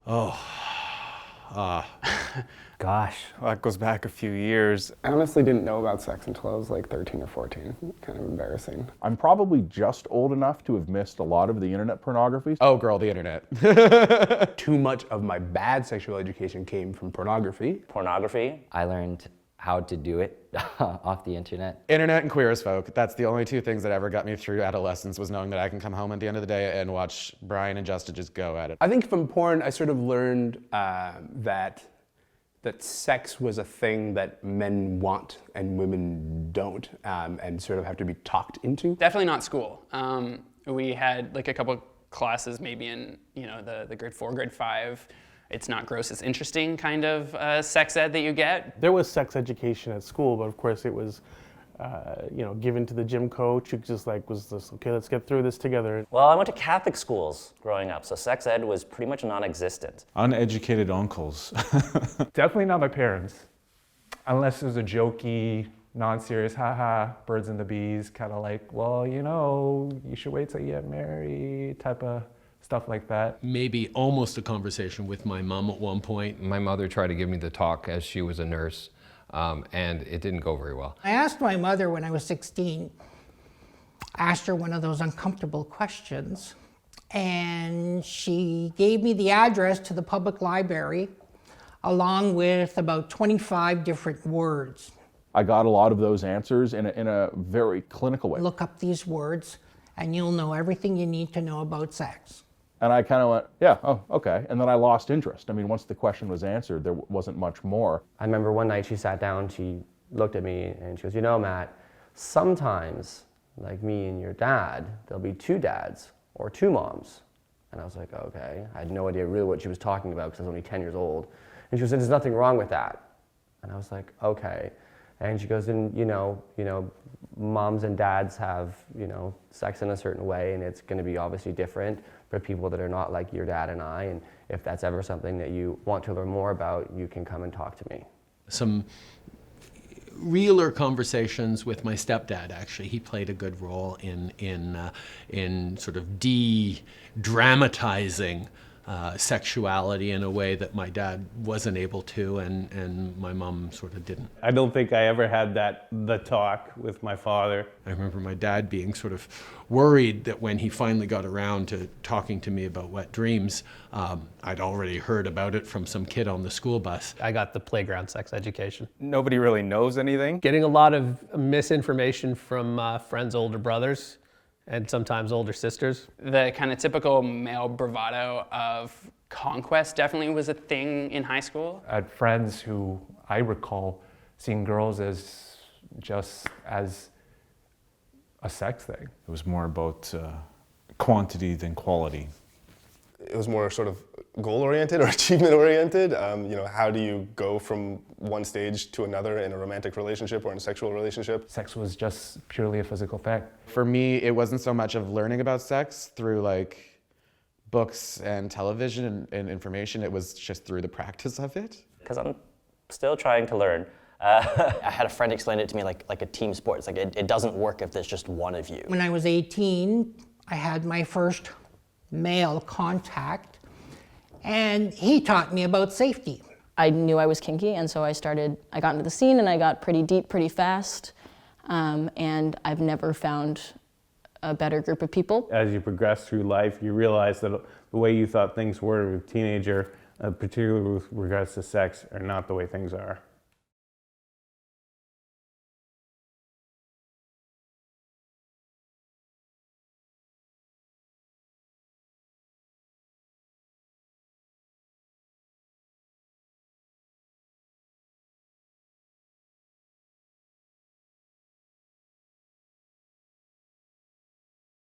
Oh, Gosh. that goes back a few years. I honestly didn't know about sex until I was like 13 or 14. Kind of embarrassing. I'm probably just old enough to have missed a lot of the internet pornography. Oh, girl, the internet. Too much of my bad sexual education came from pornography. Pornography. I learned how to do it off the internet. Internet and queer as folk. That's the only two things that ever got me through adolescence, was knowing that I can come home at the end of the day and watch Brian and Justin just go at it. I think from porn, I sort of learned that sex was a thing that men want and women don't, and sort of have to be talked into. Definitely not school. We had like a couple classes maybe in the grade 4, grade 5. It's not gross, it's interesting kind of sex ed that you get. There was sex education at school, but of course it was given to the gym coach who just was this, okay, let's get through this together. Well, I went to Catholic schools growing up, so sex ed was pretty much non-existent. Uneducated uncles. Definitely not my parents, unless it was a jokey, non-serious, haha, birds and the bees, kind of like, well, you should wait till you get married, type of stuff like that. Maybe almost a conversation with my mom at one point. My mother tried to give me the talk as she was a nurse, and it didn't go very well. I asked my mother when I was 16, asked her one of those uncomfortable questions, and she gave me the address to the public library along with about 25 different words. I got a lot of those answers in a very clinical way. Look up these words and you'll know everything you need to know about sex. And I kind of went, yeah, oh, okay. And then I lost interest. I mean, once the question was answered, there wasn't much more. I remember one night she sat down, she looked at me and she goes, Matt, sometimes, like me and your dad, there'll be 2 dads or 2 moms. And I was like, okay. I had no idea really what she was talking about because I was only 10 years old. And she was saying, there's nothing wrong with that. And I was like, okay. And she goes, and moms and dads have, sex in a certain way, and it's going to be obviously different for people that are not like your dad and I. And if that's ever something that you want to learn more about, you can come and talk to me. Some realer conversations with my stepdad, actually. He played a good role in sort of de-dramatizing sexuality in a way that my dad wasn't able to, and my mom sort of didn't. I don't think I ever had the talk with my father. I remember my dad being sort of worried that when he finally got around to talking to me about wet dreams, I'd already heard about it from some kid on the school bus. I got the playground sex education. Nobody really knows anything. Getting a lot of misinformation from friends' older brothers and sometimes older sisters. The kind of typical male bravado of conquest definitely was a thing in high school. I had friends who I recall seeing girls as just as a sex thing. It was more about quantity than quality. It was more sort of goal-oriented or achievement-oriented. How do you go from one stage to another in a romantic relationship or in a sexual relationship? Sex was just purely a physical fact. For me, it wasn't so much of learning about sex through like books and television and information. It was just through the practice of it. Because I'm still trying to learn. I had a friend explain it to me like a team sport. It's like it doesn't work if there's just one of you. When I was 18, I had my first male contact, and he taught me about safety. I knew I was kinky, and so I got into the scene and I got pretty deep pretty fast, and I've never found a better group of people. As you progress through life, you realize that the way you thought things were as a teenager, particularly with regards to sex, are not the way things are.